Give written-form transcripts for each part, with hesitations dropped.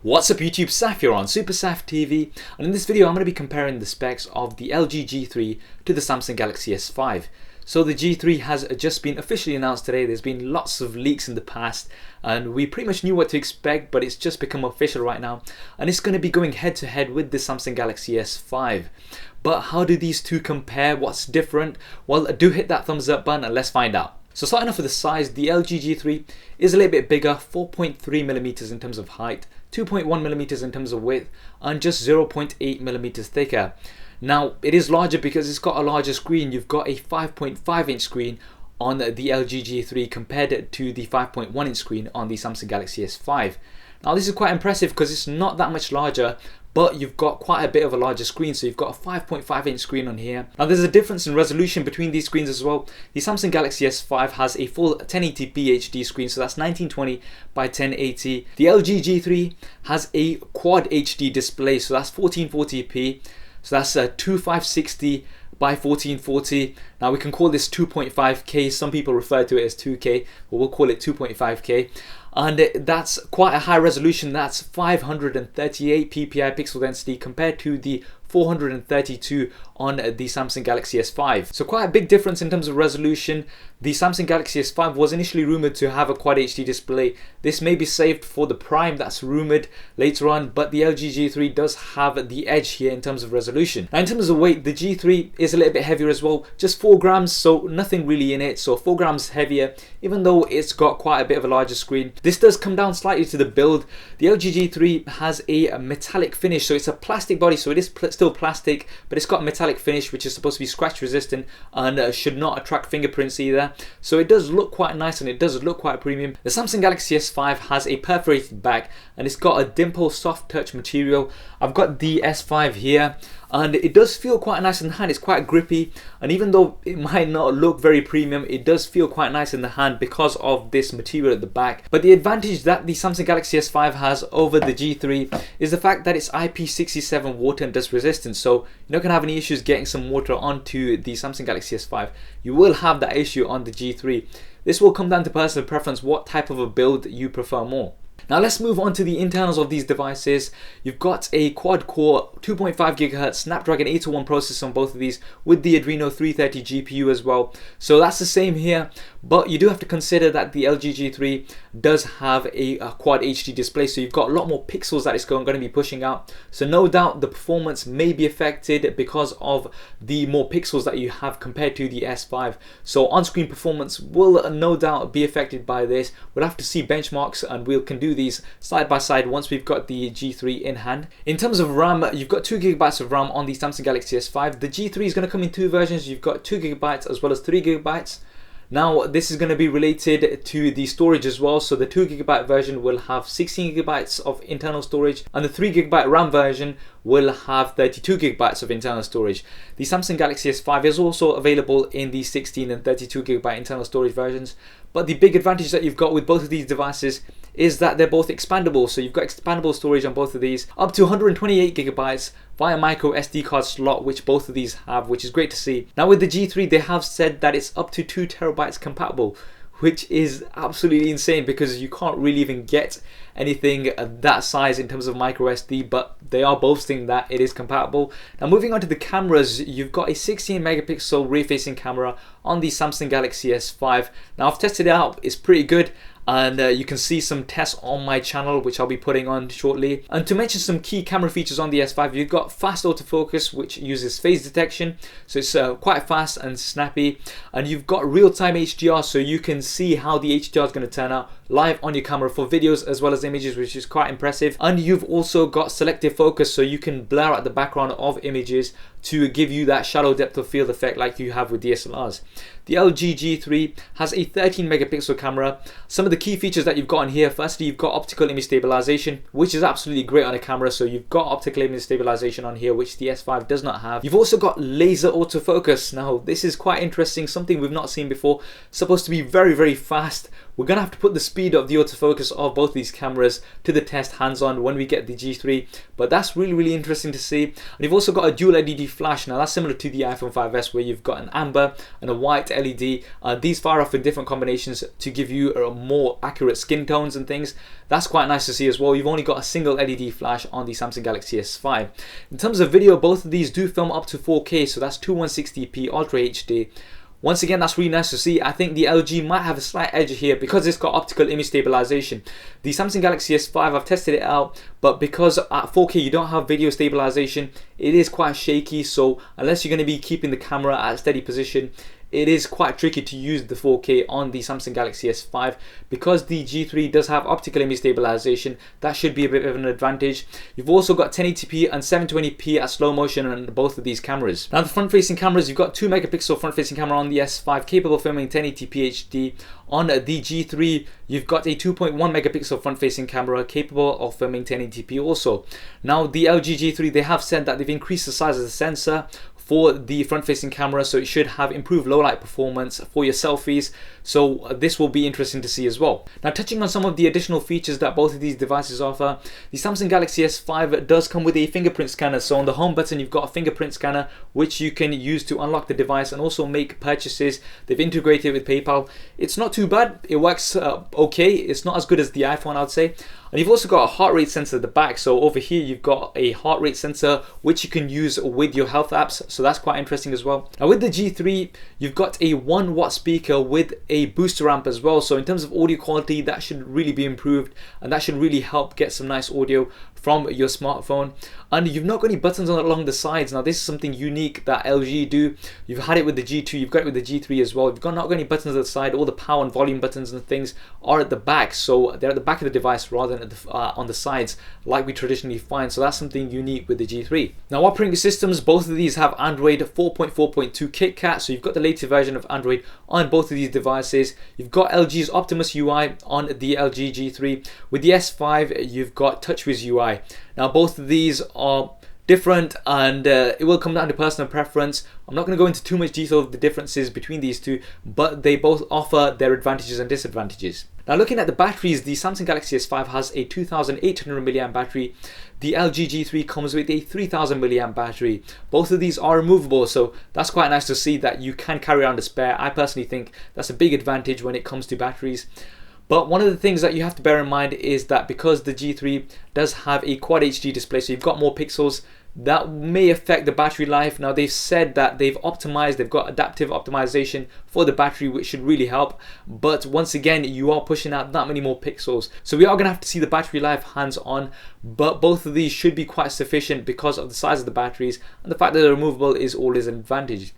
What's up YouTube, Saf here on Super Saf TV, and in this video I'm going to be comparing the specs of the LG G3 to the Samsung Galaxy S5. So the G3 has just been officially announced today. There's been lots of leaks in the past and we pretty much knew what to expect, but it's just become official right now, and it's going to be going head to head with the Samsung Galaxy S5. But how do these two compare? What's different? Well, do hit that thumbs up button and let's find out. So starting off with the size, the LG G3 is a little bit bigger, 4.3mm in terms of height, 2.1mm in terms of width, and just 0.8mm thicker. Now it is larger because it's got a larger screen. You've got a 5.5 inch screen on the LG G3 compared to the 5.1 inch screen on the Samsung Galaxy S5. Now this is quite impressive because it's not that much larger, but you've got quite a bit of a larger screen. So you've got a 5.5 inch screen on here. Now there's a difference in resolution between these screens as well. The Samsung Galaxy S5 has a full 1080p HD screen, so that's 1920 by 1080. The LG G3 has a QuadHD display, so that's 1440p. So that's 2560 by 1440. Now we can call this 2.5K. Some people refer to it as 2K, but we'll call it 2.5K. And that's quite a high resolution. That's 538 ppi pixel density compared to the 432 on the Samsung Galaxy S5. So quite a big difference in terms of resolution. The Samsung Galaxy S5 was initially rumored to have a Quad HD display. This may be saved for the Prime that's rumored later on, but the LG G3 does have the edge here in terms of resolution. Now in terms of weight, the G3 is a little bit heavier as well, just 4 grams, so nothing really in it. So 4 grams heavier, even though it's got quite a bit of a larger screen. This does come down slightly to the build. The LG G3 has a metallic finish, so it's a plastic body, so it is still plastic, but it's got a metallic finish which is supposed to be scratch resistant and should not attract fingerprints either. So it does look quite nice and it does look quite premium. The Samsung Galaxy S5 has a perforated back and it's got a dimple soft touch material. I've got the S5 here and it does feel quite nice in the hand. It's quite grippy, and even though it might not look very premium, it does feel quite nice in the hand because of this material at the back. But the advantage that the Samsung Galaxy S5 has over the G3 is the fact that it's IP67 water and dust resistant, so you're not going to have any issues getting some water onto the Samsung Galaxy S5. You will have that issue on the G3. This will come down to personal preference, what type of a build you prefer more. Now let's move on to the internals of these devices. You've got a quad-core 2.5 GHz Snapdragon 801 processor on both of these with the Adreno 330 GPU as well. So that's the same here, but you do have to consider that the LG G3 does have a Quad HD display, so you've got a lot more pixels that it's going to be pushing out. So no doubt the performance may be affected because of the more pixels that you have compared to the S5. So on-screen performance will no doubt be affected by this. We'll have to see benchmarks and we can do these side by side once we've got the G3 in hand. In terms of RAM, you've got 2GB of RAM on the Samsung Galaxy S5. The G3 is going to come in two versions. You've got 2GB as well as 3GB. Now this is going to be related to the storage as well. So the 2GB version will have 16GB of internal storage and the 3GB RAM version will have 32GB of internal storage. The Samsung Galaxy S5 is also available in the 16 and 32GB internal storage versions. But the big advantage that you've got with both of these devices is that they're both expandable. So you've got expandable storage on both of these, up to 128GB via micro SD card slot, which both of these have, which is great to see. Now with the G3, they have said that it's up to 2TB compatible, which is absolutely insane because you can't really even get anything that size in terms of micro SD, but they are boasting that it is compatible. Now moving on to the cameras, you've got a 16 megapixel rear facing camera on the Samsung Galaxy S5. Now I've tested it out, it's pretty good. And you can see some tests on my channel which I'll be putting on shortly. And to mention some key camera features on the S5, you've got fast autofocus which uses phase detection, so it's quite fast and snappy. And you've got real-time HDR, so you can see how the HDR is going to turn out live on your camera for videos as well as images, which is quite impressive. And you've also got selective focus, so you can blur out the background of images to give you that shallow depth of field effect like you have with DSLRs. The LG G3 has a 13 megapixel camera. Some of the key features that you've got on here, firstly you've got optical image stabilization, which is absolutely great on a camera. So you've got optical image stabilization on here, which the S5 does not have. You've also got laser autofocus. Now this is quite interesting, something we've not seen before. It's supposed to be very fast. We're going to have to put the speed of the autofocus of both these cameras to the test hands-on when we get the G3, but that's really interesting to see. And you've also got a dual LED flash. Now that's similar to the iPhone 5s where you've got an amber and a white LED. These fire off in different combinations to give you more accurate skin tones and things. That's quite nice to see as well. You've only got a single LED flash on the Samsung Galaxy S5. In terms of video, both of these do film up to 4K, so that's 2160p Ultra HD. Once again, that's really nice to see. I think the LG might have a slight edge here because it's got optical image stabilization. The Samsung Galaxy S5, I've tested it out, but because at 4K you don't have video stabilization, it is quite shaky. So unless you're going to be keeping the camera at a steady position, it is quite tricky to use the 4K on the Samsung Galaxy S5. Because the G3 does have optical image stabilization, that should be a bit of an advantage. You've also got 1080p and 720p at slow motion on both of these cameras. Now the front facing cameras, you've got 2 megapixel front facing camera on the S5 capable of filming 1080p HD. On the G3, you've got a 2.1 megapixel front facing camera capable of filming 1080p also. Now the LG G3, they have said that they've increased the size of the sensor for the front facing camera, so it should have improved low light performance for your selfies. So this will be interesting to see as well. Now touching on some of the additional features that both of these devices offer, the Samsung Galaxy S5 does come with a fingerprint scanner. So on the home button you've got a fingerprint scanner which you can use to unlock the device and also make purchases. They've integrated with PayPal. It's not too bad, it works okay. It's not as good as the iPhone, I'd say. And you've also got a heart rate sensor at the back. So over here you've got a heart rate sensor which you can use with your health apps. So that's quite interesting as well. Now with the G3, you've got a 1 watt speaker with a booster amp as well. So in terms of audio quality, that should really be improved and that should really help get some nice audio from your smartphone. And you've not got any buttons along the sides. Now this is something unique that LG do. You've had it with the G2, you've got it with the G3 as well. You've not got any buttons at the side. All the power and volume buttons and things are at the back. So they're at the back of the device rather than at the, on the sides like we traditionally find. So that's something unique with the G3. Now operating systems, both of these have Android 4.4.2 KitKat. So you've got the latest version of Android on both of these devices. You've got LG's Optimus UI on the LG G3. With the S5, you've got TouchWiz UI. Now both of these are different and it will come down to personal preference. I'm not going to go into too much detail of the differences between these two, but they both offer their advantages and disadvantages. Now looking at the batteries, the Samsung Galaxy S5 has a 2800 mAh battery. The LG G3 comes with a 3000 mAh battery. Both of these are removable, so that's quite nice to see that you can carry around a spare. I personally think that's a big advantage when it comes to batteries. But one of the things that you have to bear in mind is that because the G3 does have a QuadHD display, so you've got more pixels, that may affect the battery life. Now they've said that they've got adaptive optimization for the battery, which should really help. But once again, you are pushing out that many more pixels. So we are going to have to see the battery life hands-on, but both of these should be quite sufficient because of the size of the batteries, and the fact that they're removable is always an advantage.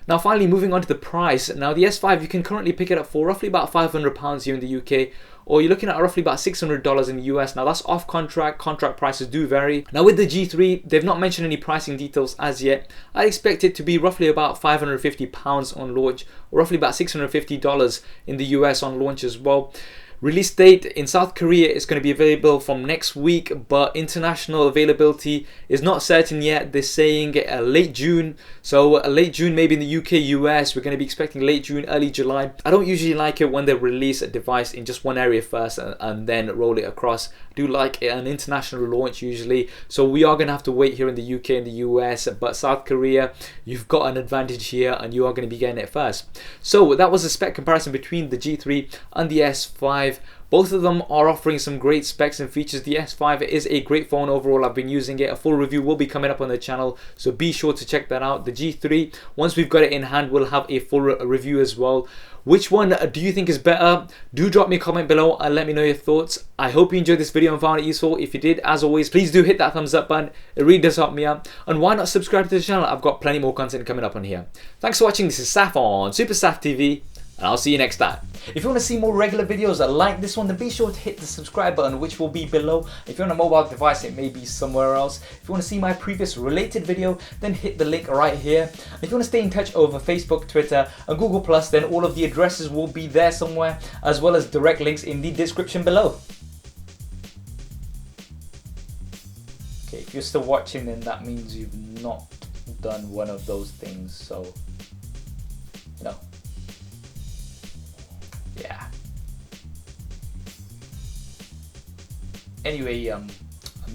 Now finally, moving on to the price. Now the S5, you can currently pick it up for roughly about £500 here in the UK, or you're looking at roughly about $600 in the US. Now that's off contract, contract prices do vary. Now with the G3, they've not mentioned any pricing details as yet. I expect it to be roughly about £550 on launch, or roughly about $650 in the US on launch as well. Release date in South Korea is going to be available from next week, but international availability is not certain yet. They're saying late June. So late June, maybe in the UK, US, we're going to be expecting late June, early July. I don't usually like it when they release a device in just one area first and then roll it across. I do like an international launch usually. So we are going to have to wait here in the UK and the US, but South Korea, you've got an advantage here and you are going to be getting it first. So that was a spec comparison between the G3 and the S5. Both of them are offering some great specs and features. The S5 is a great phone overall. I've been using it. A full review will be coming up on the channel, so be sure to check that out. The G3, once we've got it in hand, we'll have a full review as well. Which one do you think is better? Do drop me a comment below and let me know your thoughts. I hope you enjoyed this video and found it useful. If you did, as always, please do hit that thumbs up button. It really does help me out. And why not subscribe to the channel? I've got plenty more content coming up on here. Thanks for watching. This is Saf on Super Saf TV, and I'll see you next time. If you want to see more regular videos like this one, then be sure to hit the subscribe button, which will be below. If you're on a mobile device, it may be somewhere else. If you want to see my previous related video, then hit the link right here. If you want to stay in touch over Facebook, Twitter and Google+, then all of the addresses will be there somewhere, as well as direct links in the description below. Okay, if you're still watching, then that means you've not done one of those things, so, you know. Yeah. Anyway, I'm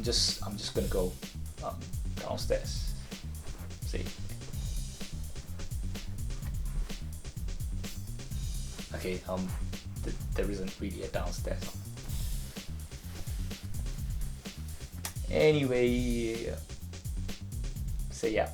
just gonna go downstairs. See. Okay, there isn't really a downstairs. Anyway, so yeah.